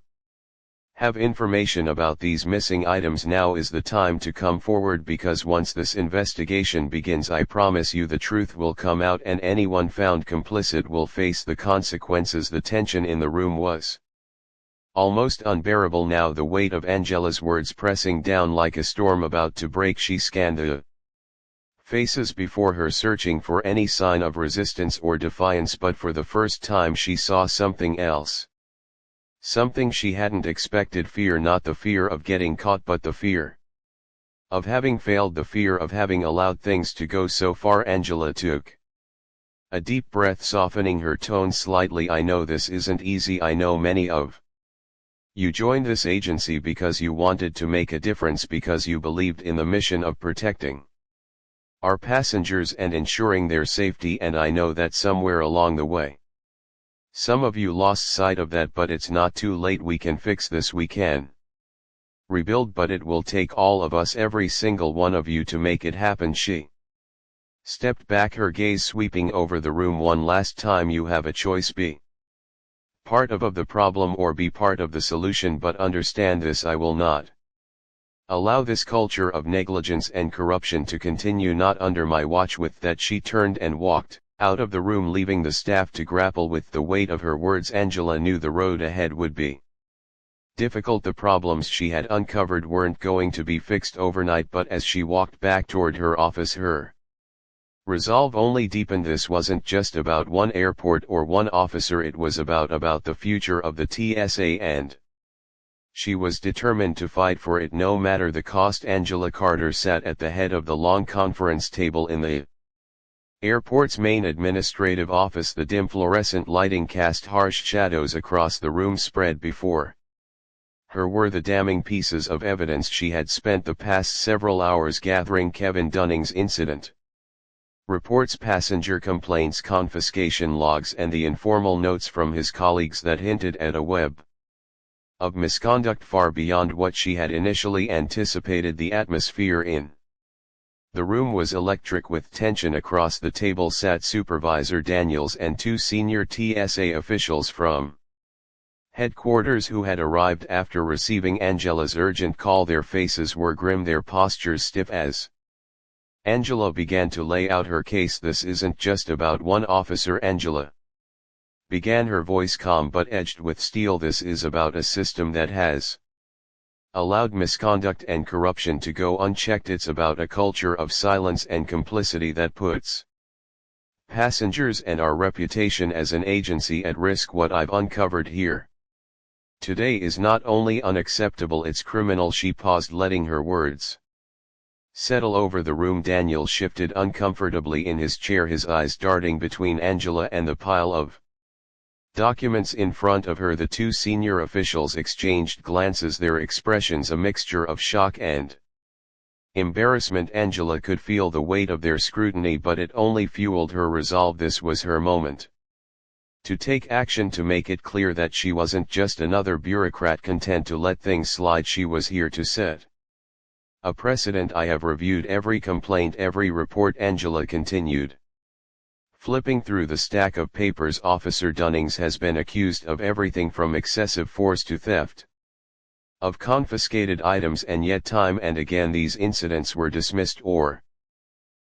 have information about these missing items, now is the time to come forward, because once this investigation begins, I promise you the truth will come out and anyone found complicit will face the consequences. The tension in the room was almost unbearable now, the weight of Angela's words pressing down like a storm about to break. She scanned the faces before her, searching for any sign of resistance or defiance, but for the first time she saw something else. Something she hadn't expected. Fear, not the fear of getting caught, but the fear of having failed, the fear of having allowed things to go so far. Angela took a deep breath, softening her tone slightly. I know this isn't easy. I know many of you joined this agency because you wanted to make a difference, because you believed in the mission of protecting our passengers and ensuring their safety, and I know that somewhere along the way, some of you lost sight of that, but it's not too late. We can fix this, we can rebuild, but it will take all of us, every single one of you, to make it happen. She stepped back, her gaze sweeping over the room one last time. You have a choice: be part of the problem or be part of the solution, but understand this: I will not allow this culture of negligence and corruption to continue, not under my watch. With that, she turned and walked out of the room, leaving the staff to grapple with the weight of her words. Angela knew the road ahead would be difficult. The problems she had uncovered weren't going to be fixed overnight, but as she walked back toward her office, her resolve only deepened. This wasn't just about one airport or one officer, it was about the future of the TSA, and she was determined to fight for it no matter the cost. Angela Carter sat at the head of the long conference table in the airport's main administrative office. The dim fluorescent lighting cast harsh shadows across the room. Spread before her were the damning pieces of evidence she had spent the past several hours gathering: Kevin Dunning's incident reports, passenger complaints, confiscation logs, and the informal notes from his colleagues that hinted at a web of misconduct far beyond what she had initially anticipated. The atmosphere in the room was electric. With tension across the table sat Supervisor Daniels and two senior TSA officials from headquarters who had arrived after receiving Angela's urgent call. Their faces were grim, their postures stiff as Angela began to lay out her case. This isn't just about one officer, Angela began, her voice calm but edged with steel. This is about a system that has allowed misconduct and corruption to go unchecked. It's about a culture of silence and complicity that puts passengers and our reputation as an agency at risk. What I've uncovered here today is not only unacceptable, it's criminal. She paused, letting her words settle over the room. Daniel shifted uncomfortably in his chair, his eyes darting between Angela and the pile of documents in front of her. The two senior officials exchanged glances, their expressions a mixture of shock and embarrassment. Angela could feel the weight of their scrutiny, but it only fueled her resolve. This was her moment to take action, to make it clear that she wasn't just another bureaucrat content to let things slide. She was here to set a precedent. I have reviewed every complaint, every report, Angela continued, flipping through the stack of papers. Officer Dunnings has been accused of everything from excessive force to theft of confiscated items, and yet time and again these incidents were dismissed or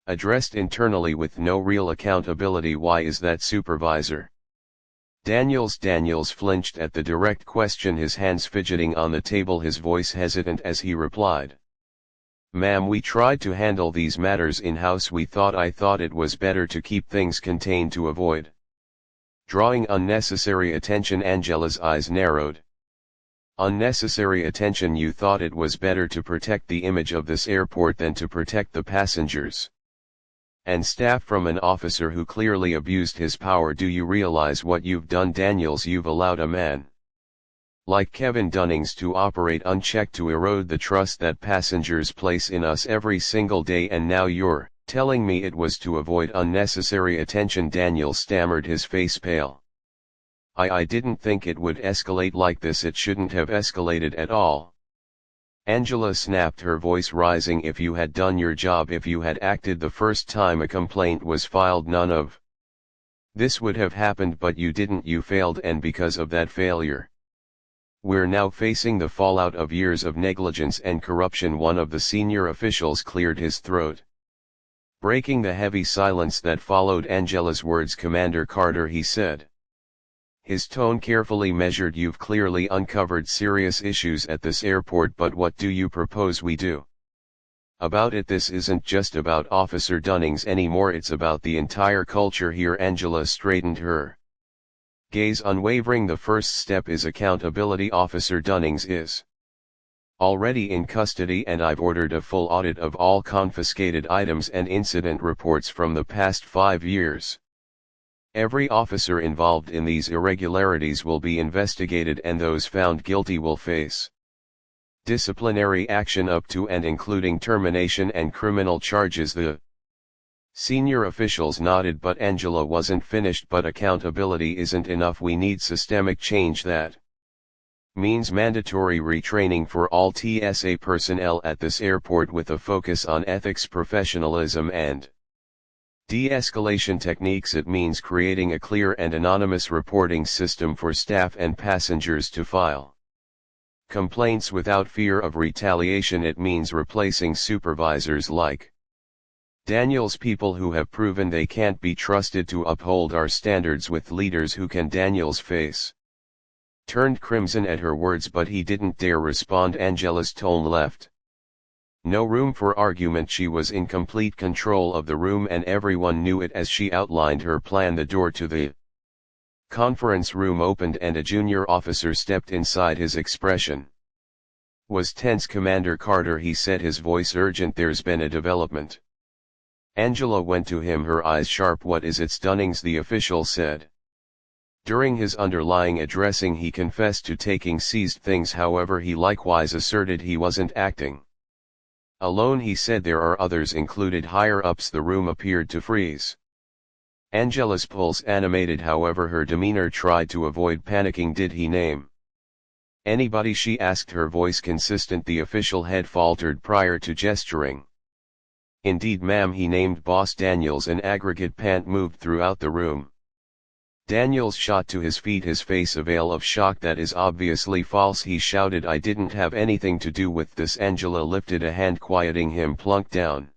addressed internally with no real accountability. Why is that, Supervisor Daniels? Daniels flinched at the direct question, his hands fidgeting on the table, his voice hesitant as he replied, "Ma'am, we tried to handle these matters in-house. I thought it was better to keep things contained to avoid drawing unnecessary attention." Angela's eyes narrowed. Unnecessary attention? You thought it was better to protect the image of this airport than to protect the passengers and staff from an officer who clearly abused his power? Do you realize what you've done, Daniels? You've allowed a man like Kevin Dunnings to operate unchecked, to erode the trust that passengers place in us every single day, and now you're telling me it was to avoid unnecessary attention? Daniel stammered, his face pale. I didn't think it would escalate like this. It shouldn't have escalated at all. Angela snapped, her voice rising. If you had done your job, if you had acted the first time a complaint was filed, none of this would have happened, but you didn't, you failed, and because of that failure, we're now facing the fallout of years of negligence and corruption. One of the senior officials cleared his throat, breaking the heavy silence that followed Angela's words. Commander Carter, he said, his tone carefully measured, you've clearly uncovered serious issues at this airport, but what do you propose we do about it? This isn't just about Officer Dunnings anymore, it's about the entire culture here. Angela straightened her gaze unwavering. The first step is accountability. Officer Dunnings is already in custody, and I've ordered a full audit of all confiscated items and incident reports from the past 5 years. Every officer involved in these irregularities will be investigated, and those found guilty will face disciplinary action up to and including termination and criminal charges. The senior officials nodded, but Angela wasn't finished. But accountability isn't enough, we need systemic change. That means mandatory retraining for all TSA personnel at this airport, with a focus on ethics, professionalism, and de-escalation techniques. It means creating a clear and anonymous reporting system for staff and passengers to file complaints without fear of retaliation. It means replacing supervisors like Daniels, people who have proven they can't be trusted to uphold our standards, with leaders who can. Daniels' face turned crimson at her words, but he didn't dare respond. Angela's tone left no room for argument. She was in complete control of the room, and everyone knew it. As she outlined her plan, the door to the conference room opened and a junior officer stepped inside. His expression was tense. Commander Carter, he said, his voice urgent, there's been a development. Angela went to him, her eyes sharp. What is it, Dunnings? The official said. During his underlying addressing, he confessed to taking seized things. However, he likewise asserted he wasn't acting alone. He said there are others included, higher-ups. The room appeared to freeze. Angela's pulse animated, however her demeanor tried to avoid panicking. Did he name anybody? She asked, her voice consistent. The official head faltered prior to gesturing. Indeed, ma'am, he named Boss Daniels. An aggregate pant moved throughout the room. Daniels shot to his feet, his face a veil of shock. That is obviously false, he shouted. I didn't have anything to do with this. Angela lifted a hand, quieting him. Plunk down,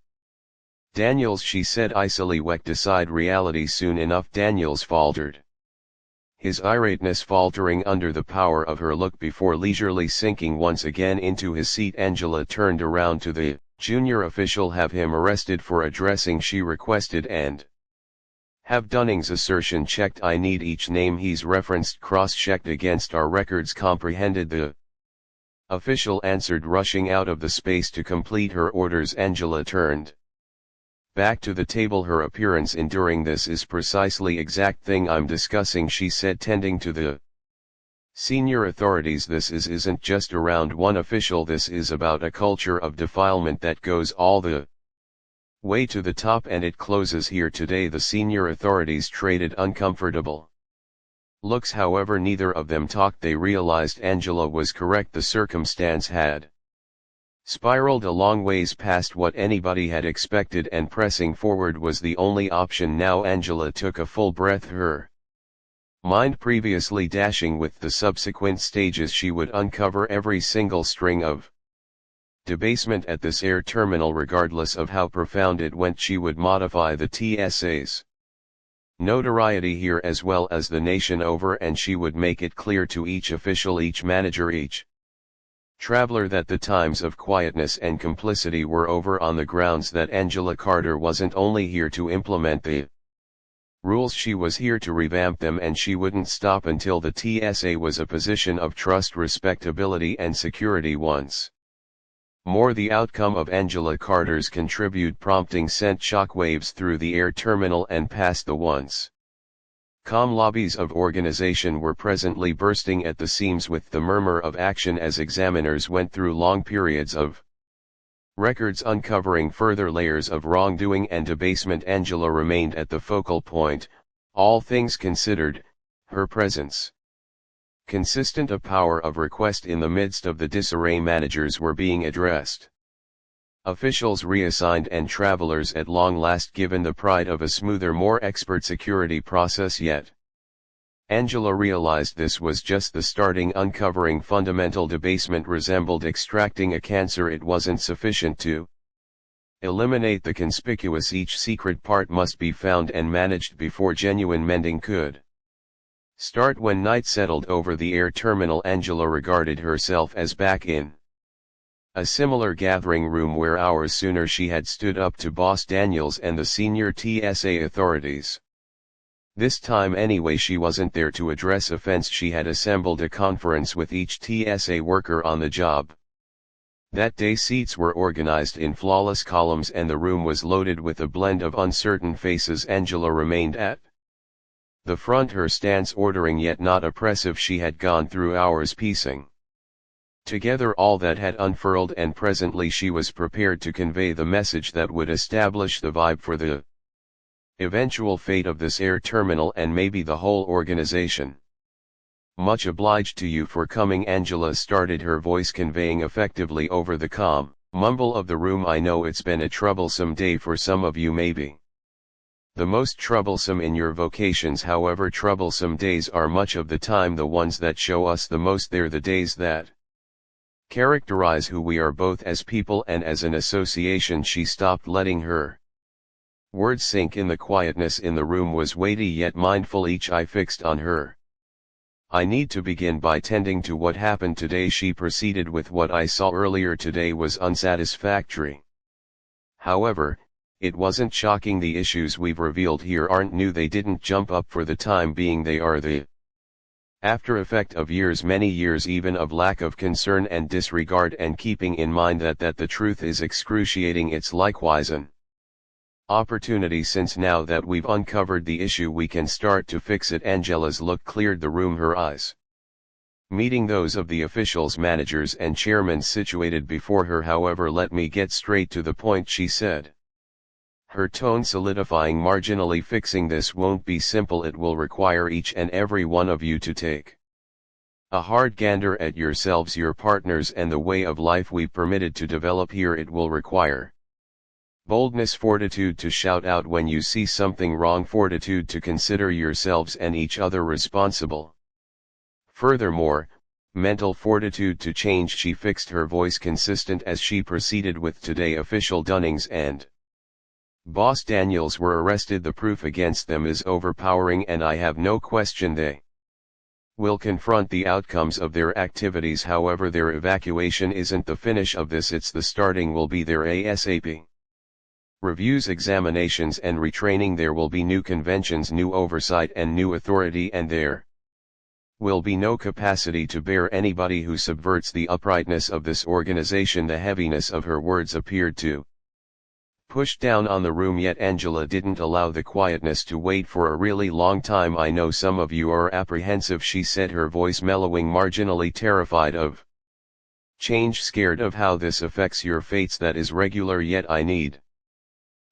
Daniels, she said icily. Weck decide reality soon enough. Daniels faltered, his irateness faltering under the power of her look, before leisurely sinking once again into his seat. Angela turned around to the junior official. Have him arrested for addressing, she requested, and have Dunning's assertion checked. I need each name he's referenced cross-checked against our records. Comprehended, the official answered, rushing out of the space to complete her orders. Angela turned back to the table, her appearance enduring. This is precisely exact thing I'm discussing, she said, tending to the senior authorities. This isn't just around one official, this is about a culture of defilement that goes all the way to the top, and it closes here today. The senior authorities traded uncomfortable looks, however neither of them talked. They realized Angela was correct. The circumstance had spiraled a long ways past what anybody had expected, and pressing forward was the only option now. Angela took a full breath, her mind previously dashing with the subsequent stages. She would uncover every single string of debasement at this air terminal, regardless of how profound it went. She would modify the TSA's notoriety here as well as the nation over, and she would make it clear to each official, each manager, each traveler that the times of quietness and complicity were over, on the grounds that Angela Carter wasn't only here to implement the rules, she was here to revamp them, and she wouldn't stop until the TSA was a position of trust, respectability, and security. Once more, the outcome of Angela Carter's contribute prompting sent shockwaves through the air terminal and past the once calm lobbies of organization were presently bursting at the seams with the murmur of action as examiners went through long periods of records uncovering further layers of wrongdoing and debasement. Angela remained at the focal point, all things considered. Her presence Consistent of power of request in the midst of the disarray, managers were being addressed. Officials reassigned and travelers at long last given the pride of a smoother, more expert security process yet. Angela realized this was just the starting. Uncovering fundamental debasement resembled extracting a cancer. It wasn't sufficient to eliminate the conspicuous. Each secret part must be found and managed before genuine mending could start. When night settled over the air terminal, Angela regarded herself as back in a similar gathering room where hours sooner she had stood up to Boss Daniels and the senior TSA authorities. This time anyway, she wasn't there to address offense. She had assembled a conference with each TSA worker on the job. That day seats were organized in flawless columns and the room was loaded with a blend of uncertain faces. Angela remained at the front, her stance ordering yet not oppressive. She had gone through hours piecing together all that had unfurled, and presently she was prepared to convey the message that would establish the vibe for the eventual fate of this air terminal and maybe the whole organization. "Much obliged to you for coming," Angela started, her voice conveying effectively over the calm mumble of the room. "I know it's been a troublesome day for some of you, maybe the most troublesome in your vocations. However, troublesome days are much of the time the ones that show us the most. They're the days that characterize who we are both as people and as an association." She stopped, letting her words sink in. The quietness in the room was weighty yet mindful, each eye fixed on her. "I need to begin by tending to what happened today," she proceeded. "With what I saw earlier today was unsatisfactory. However, it wasn't shocking. The issues we've revealed here aren't new. They didn't jump up for the time being. They are the after effect of years, many years even, of lack of concern and disregard, and keeping in mind that the truth is excruciating. It's likewise an opportunity, since now that we've uncovered the issue we can start to fix it." Angela's look cleared the room, her eyes meeting those of the officials, managers and chairmen situated before her. "However, let me get straight to the point," she said, her tone solidifying marginally. "Fixing this won't be simple. It will require each and every one of you to take a hard gander at yourselves, your partners, and the way of life we've permitted to develop here. It will require boldness, fortitude to shout out when you see something wrong, fortitude to consider yourselves and each other responsible. Furthermore, mental fortitude to change." She fixed her voice consistent as she proceeded with today official Dunnings and Boss Daniels were arrested. The proof against them is overpowering, and I have no question they will confront the outcomes of their activities. However, their evacuation isn't the finish of this, it's the starting. Will be their ASAP reviews, examinations and retraining. There will be new conventions, new oversight and new authority, and there will be no capacity to bear anybody who subverts the uprightness of this organization. The heaviness of her words appeared to push down on the room, yet Angela didn't allow the quietness to wait for a really long time. "I know some of you are apprehensive," she said, her voice mellowing, marginally terrified of change, scared of how this affects your fates. That is regular, yet I need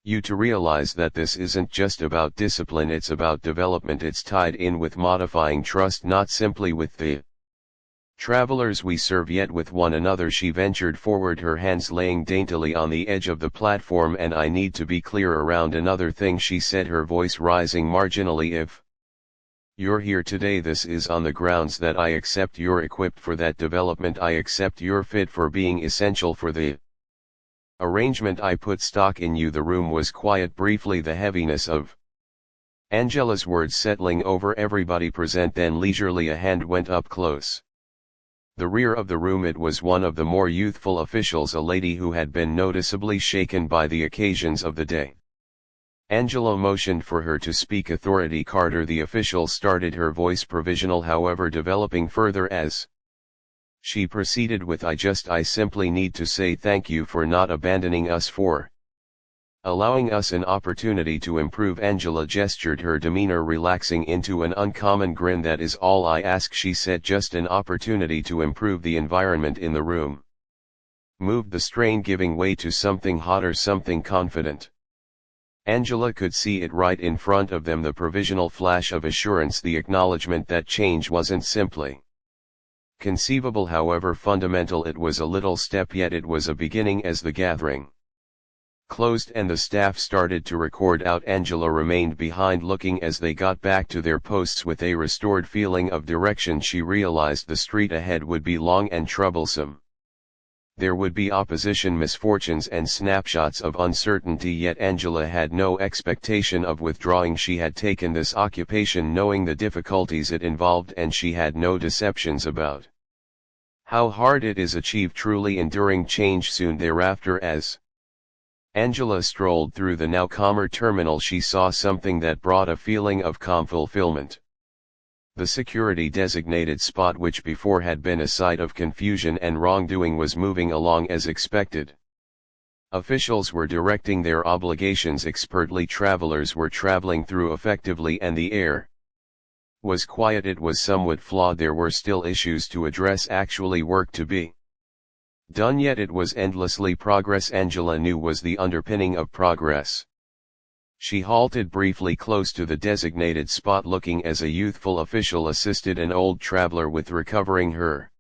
you to realize that this isn't just about discipline, it's about development. It's tied in with modifying trust, not simply with the travelers we serve, yet with one another." She ventured forward, her hands laying daintily on the edge of the platform. "And I need to be clear around another thing," she said, her voice rising marginally. "If you're here today, this is on the grounds that I accept you're equipped for that development. I accept you're fit for being essential for the arrangement. I put stock in you." The room was quiet briefly, the heaviness of Angela's words settling over everybody present. Then leisurely a hand went up close the rear of the room. It was one of the more youthful officials, a lady who had been noticeably shaken by the occasions of the day. Angela motioned for her to speak. "Authority Carter," the official started, her voice provisional, however developing further as she proceeded with, I simply need to say thank you for not abandoning us, for allowing us an opportunity to improve." Angela gestured, her demeanor relaxing into an uncommon grin. "That is all I ask," she said, "just an opportunity to improve the environment in the room." Moved the strain, giving way to something hotter, something confident. Angela could see it right in front of them, the provisional flash of assurance, the acknowledgement that change wasn't simply Conceivable however fundamental it was a little step yet it was a beginning as the gathering closed and the staff started to record out. Angela remained behind looking as they got back to their posts with a restored feeling of direction. She realized the street ahead would be long and troublesome. There would be opposition, misfortunes and snapshots of uncertainty, yet Angela had no expectation of withdrawing. She had taken this occupation knowing the difficulties it involved, and she had no deceptions about how hard it is achieve truly enduring change. Soon thereafter, as Angela strolled through the now calmer terminal, she saw something that brought a feeling of calm fulfillment. The security designated spot, which before had been a site of confusion and wrongdoing, was moving along as expected. Officials were directing their obligations expertly, travelers were traveling through effectively, and the air was quiet. It was somewhat flawed, there were still issues to address, actually work to be done, yet it was endlessly progress. Angela knew was the underpinning of progress. She halted briefly close to the designated spot, looking as a youthful official assisted an old traveler with recovering her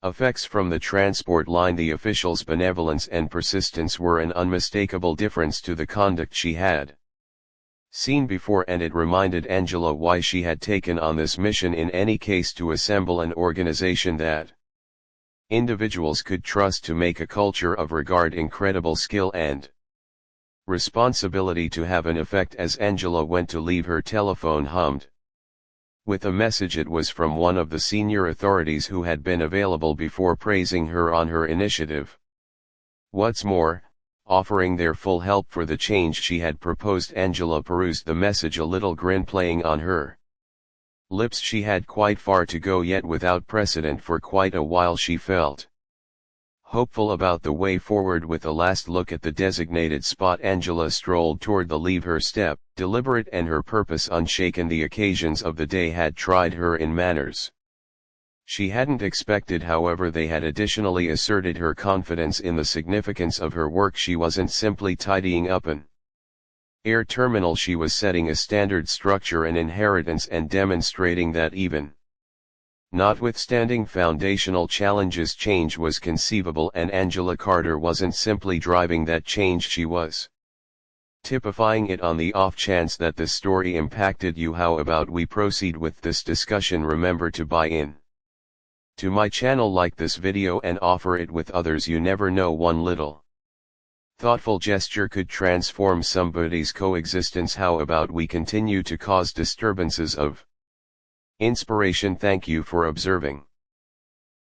effects from the transport line. The official's benevolence and persistence were an unmistakable difference to the conduct she had seen before, and it reminded Angela why she had taken on this mission in any case: to assemble an organization that individuals could trust, to make a culture of regard, incredible skill and responsibility to have an effect. As Angela went to leave, her telephone hummed with a message. It was from one of the senior authorities who had been available before, praising her on her initiative. What's more, offering their full help for the change she had proposed. Angela perused the message, a little grin playing on her lips. She had quite far to go yet, without precedent. For quite a while she felt hopeful about the way forward. With a last look at the designated spot, Angela strolled toward the leave, her step deliberate and her purpose unshaken. The occasions of the day had tried her in manners she hadn't expected, however they had additionally asserted her confidence in the significance of her work. She wasn't simply tidying up an air terminal, she was setting a standard, structure, an inheritance, and demonstrating that even notwithstanding foundational challenges, change was conceivable. And Angela Carter wasn't simply driving that change, she was typifying it. On the off chance that this story impacted you, how about we proceed with this discussion? Remember to buy in to my channel, like this video, and offer it with others. You never know, one little thoughtful gesture could transform somebody's coexistence. How about we continue to cause disturbances of inspiration? Thank you for observing.